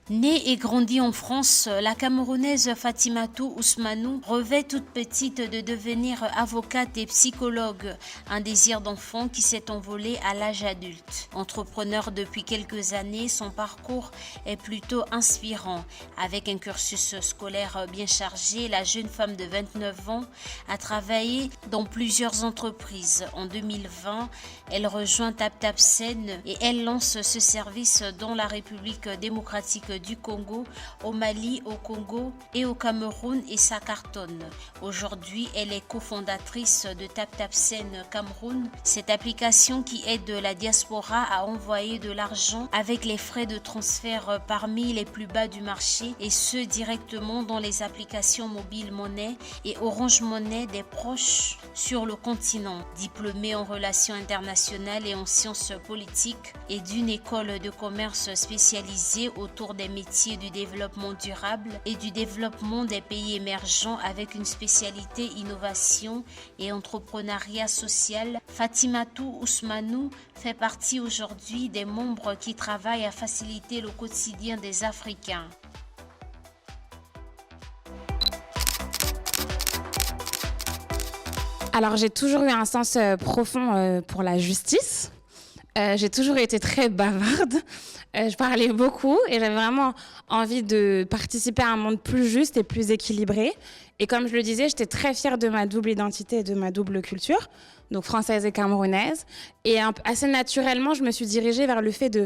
Née et grandie en France, la Camerounaise Fatimatou Ousmanou rêvait toute petite de devenir avocate et psychologue, un désir d'enfant qui s'est envolé à l'âge adulte. Entrepreneur depuis quelques années, son parcours est plutôt inspirant. Avec un cursus scolaire bien chargé, la jeune femme de 29 ans a travaillé dans plusieurs entreprises. En 2020, elle rejoint TapTapSend et elle lance ce service dans la République démocratique du Congo, au Mali, au Congo et au Cameroun et ça cartonne. Aujourd'hui, elle est cofondatrice de TapTapSend Cameroun, cette application qui aide la diaspora à envoyer de l'argent avec les frais de transfert parmi les plus bas du marché et ce directement dans les applications mobile monnaie et Orange Money des proches sur le continent. Diplômée en relations internationales et en sciences politiques et d'une école de commerce spécialisée autour des métiers du développement durable et du développement des pays émergents avec une spécialité innovation et entrepreneuriat social, Fatimatou Ousmanou fait partie aujourd'hui des membres qui travaillent à faciliter le quotidien des Africains. Alors, j'ai toujours eu un sens profond pour la justice. J'ai toujours été très bavarde. Je parlais beaucoup et j'avais vraiment envie de participer à un monde plus juste et plus équilibré. Et comme je le disais, j'étais très fière de ma double identité et de ma double culture, donc française et camerounaise. Et assez naturellement, je me suis dirigée vers le fait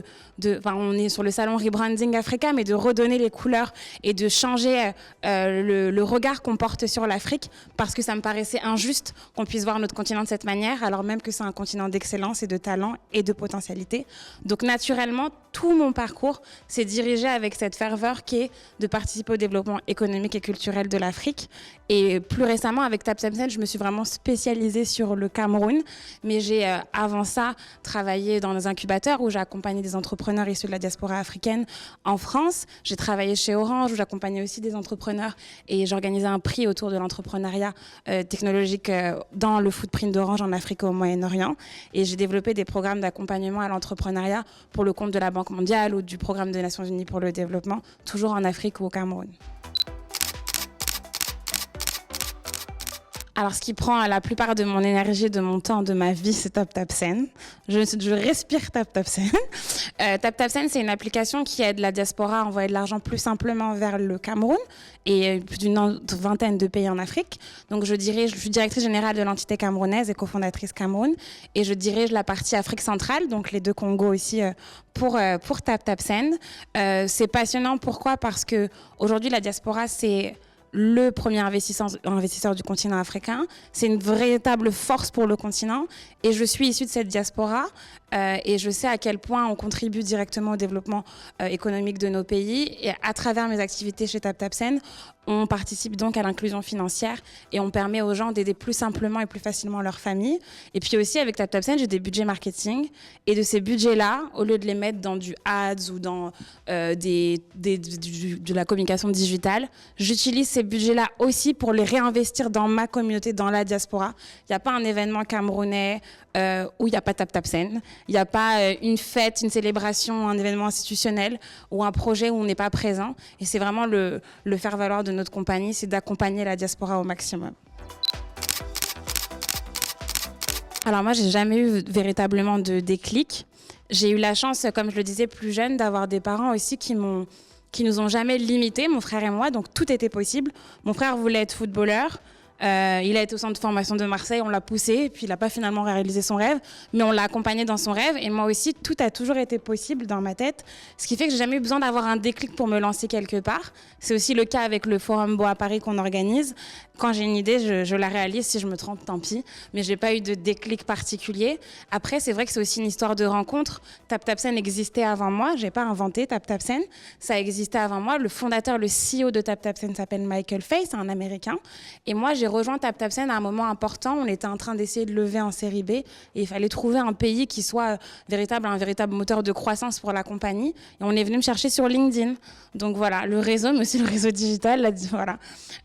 on est sur le salon Rebranding Africa, mais de redonner les couleurs et de changer le regard qu'on porte sur l'Afrique, parce que ça me paraissait injuste qu'on puisse voir notre continent de cette manière, alors même que c'est un continent d'excellence et de talent et de potentialité. Donc naturellement, tout mon parcours s'est dirigé avec cette ferveur qui est de participer au développement économique et culturel de l'Afrique. Et plus récemment, avec TapTapSend, je me suis vraiment spécialisée sur le Cameroun. Mais j'ai, avant ça, travaillé dans des incubateurs où j'ai accompagné des entrepreneurs issus de la diaspora africaine en France. J'ai travaillé chez Orange où j'accompagnais aussi des entrepreneurs et j'organisais un prix autour de l'entrepreneuriat technologique dans le footprint d'Orange en Afrique et au Moyen-Orient. Et j'ai développé des programmes d'accompagnement à l'entrepreneuriat pour le compte de la Banque mondiale ou du Programme des Nations unies pour le développement, toujours en Afrique ou au Cameroun. Alors, ce qui prend la plupart de mon énergie, de mon temps, de ma vie, c'est TapTapSend. Je respire TapTapSend. TapTapSend, c'est une application qui aide la diaspora à envoyer de l'argent plus simplement vers le Cameroun et plus d'une vingtaine de pays en Afrique. Donc, je suis directrice générale de l'entité camerounaise et cofondatrice Cameroun. Et je dirige la partie Afrique centrale, donc les deux Congos aussi, pour TapTapSend. C'est passionnant. Pourquoi ? Parce que aujourd'hui, la diaspora, c'est le premier investisseur du continent africain. C'est une véritable force pour le continent. Et je suis issue de cette diaspora et je sais à quel point on contribue directement au développement économique de nos pays. Et à travers mes activités chez TapTapSend, on participe donc à l'inclusion financière et on permet aux gens d'aider plus simplement et plus facilement leur famille. Et puis aussi, avec TapTapSend, j'ai des budgets marketing. Et de ces budgets-là, au lieu de les mettre dans du ads ou dans de la communication digitale, j'utilise ces budgets-là aussi pour les réinvestir dans ma communauté, dans la diaspora. Il n'y a pas un événement camerounais où il n'y a pas TapTapSend. Il n'y a pas une fête, une célébration, un événement institutionnel ou un projet où on n'est pas présent. Et c'est vraiment le faire valoir de notre compagnie, c'est d'accompagner la diaspora au maximum. Alors moi, j'ai jamais eu véritablement de déclic. J'ai eu la chance, comme je le disais plus jeune, d'avoir des parents aussi qui nous ont jamais limités, mon frère et moi, donc tout était possible. Mon frère voulait être footballeur. Il a été au centre de formation de Marseille, on l'a poussé, et puis il n'a pas finalement réalisé son rêve, mais on l'a accompagné dans son rêve. Et moi aussi, tout a toujours été possible dans ma tête, ce qui fait que j'ai jamais eu besoin d'avoir un déclic pour me lancer quelque part. C'est aussi le cas avec le Forum Beau à Paris qu'on organise. Quand j'ai une idée, je la réalise. Si je me trompe, tant pis. Mais j'ai pas eu de déclic particulier. Après, c'est vrai que c'est aussi une histoire de rencontre. TapTapSend existait avant moi. J'ai pas inventé TapTapSend. Ça existait avant moi. Le fondateur, le CEO de TapTapSend s'appelle Michael Fay, c'est un Américain. Et moi, j'ai rejoint TapTapSend à un moment important. On était en train d'essayer de lever en série B. Et il fallait trouver un pays qui soit un véritable moteur de croissance pour la compagnie. Et on est venu me chercher sur LinkedIn. Donc voilà, le réseau, mais aussi le réseau digital, voilà.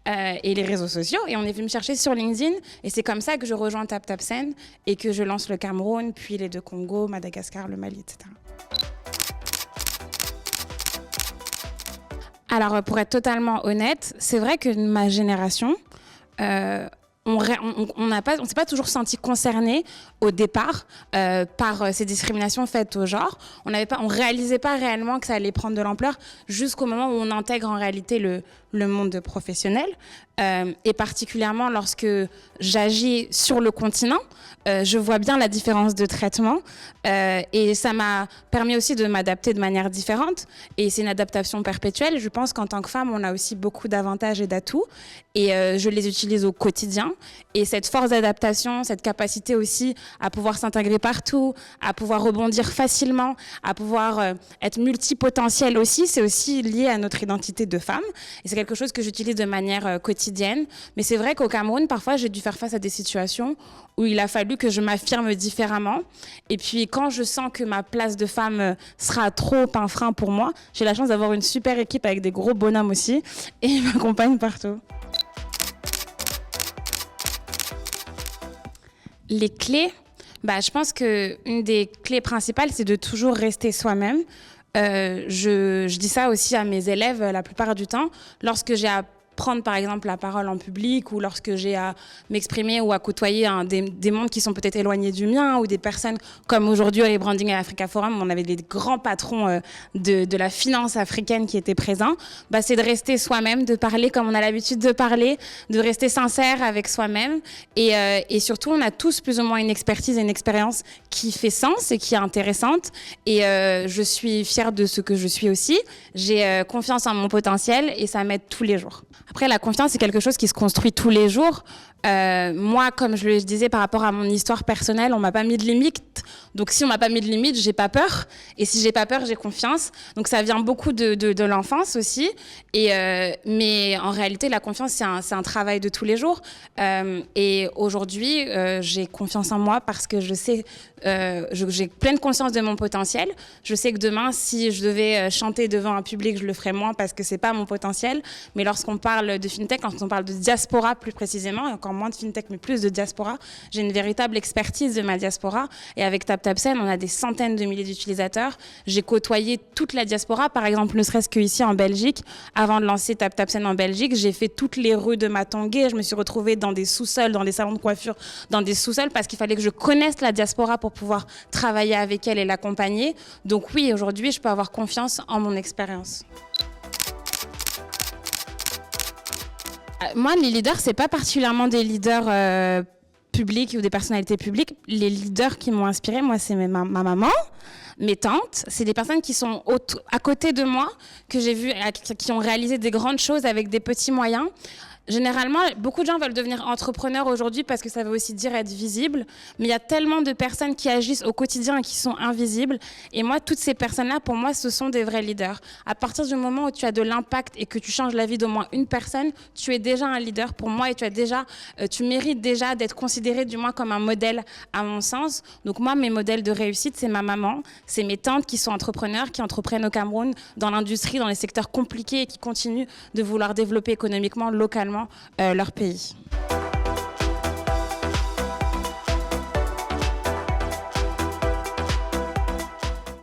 Et les réseaux sociaux. Et on est venu me chercher sur LinkedIn. Et c'est comme ça que je rejoins TapTapSend et que je lance le Cameroun, puis les deux Congos, Madagascar, le Mali, etc. Alors, pour être totalement honnête, c'est vrai que ma génération, on s'est pas toujours senti concerné au départ par ces discriminations faites au genre. On réalisait pas réellement que ça allait prendre de l'ampleur jusqu'au moment où on intègre en réalité le monde professionnel. Et particulièrement lorsque j'agis sur le continent, je vois bien la différence de traitement et ça m'a permis aussi de m'adapter de manière différente et c'est une adaptation perpétuelle. Je pense qu'en tant que femme, on a aussi beaucoup d'avantages et d'atouts et je les utilise au quotidien et cette force d'adaptation, cette capacité aussi à pouvoir s'intégrer partout, à pouvoir rebondir facilement, à pouvoir être multipotentiel aussi, c'est aussi lié à notre identité de femme et c'est quelque chose que j'utilise de manière quotidienne. Mais c'est vrai qu'au Cameroun, parfois, j'ai dû faire face à des situations où il a fallu que je m'affirme différemment. Et puis, quand je sens que ma place de femme sera trop un frein pour moi, j'ai la chance d'avoir une super équipe avec des gros bonhommes aussi et ils m'accompagnent partout. Les clés, je pense qu'une des clés principales, c'est de toujours rester soi-même. Je dis ça aussi à mes élèves la plupart du temps. Lorsque j'ai à prendre par exemple la parole en public ou lorsque j'ai à m'exprimer ou à côtoyer des mondes qui sont peut-être éloignés du mien ou des personnes comme aujourd'hui à Branding à Africa Forum, on avait des grands patrons de la finance africaine qui étaient présents, c'est de rester soi-même, de parler comme on a l'habitude de parler, de rester sincère avec soi-même et surtout on a tous plus ou moins une expertise et une expérience qui fait sens et qui est intéressante et je suis fière de ce que je suis aussi, j'ai confiance en mon potentiel et ça m'aide tous les jours. Après, la confiance, c'est quelque chose qui se construit tous les jours. Moi, comme je le disais par rapport à mon histoire personnelle, on m'a pas mis de limite. Donc, si on m'a pas mis de limite, j'ai pas peur. Et si j'ai pas peur, j'ai confiance. Donc, ça vient beaucoup de l'enfance aussi. Mais en réalité, la confiance, c'est un travail de tous les jours. Et aujourd'hui, j'ai confiance en moi parce que je sais, j'ai pleine conscience de mon potentiel. Je sais que demain, si je devais chanter devant un public, je le ferais moins parce que c'est pas mon potentiel. Mais lorsqu'on parle de FinTech, quand on parle de diaspora plus précisément, et encore moins de FinTech, mais plus de diaspora, j'ai une véritable expertise de ma diaspora. Et avec TapTapSend, on a des centaines de milliers d'utilisateurs. J'ai côtoyé toute la diaspora, par exemple, ne serait-ce qu'ici en Belgique. Avant de lancer TapTapSend en Belgique, j'ai fait toutes les rues de Matongué. Je me suis retrouvée dans des sous-sols, dans des salons de coiffure, dans des sous-sols, parce qu'il fallait que je connaisse la diaspora pour pouvoir travailler avec elle et l'accompagner. Donc oui, aujourd'hui, je peux avoir confiance en mon expérience. Moi, les leaders, c'est pas particulièrement des leaders publics ou des personnalités publiques. Les leaders qui m'ont inspirée, moi, c'est ma maman, mes tantes. C'est des personnes qui sont à côté de moi, que j'ai vu, qui ont réalisé des grandes choses avec des petits moyens. Généralement, beaucoup de gens veulent devenir entrepreneurs aujourd'hui parce que ça veut aussi dire être visible. Mais il y a tellement de personnes qui agissent au quotidien et qui sont invisibles. Et moi, toutes ces personnes-là, pour moi, ce sont des vrais leaders. À partir du moment où tu as de l'impact et que tu changes la vie d'au moins une personne, tu es déjà un leader pour moi et tu mérites déjà d'être considéré du moins comme un modèle à mon sens. Donc moi, mes modèles de réussite, c'est ma maman, c'est mes tantes qui sont entrepreneurs, qui entreprennent au Cameroun dans l'industrie, dans les secteurs compliqués et qui continuent de vouloir développer économiquement, localement, leur pays.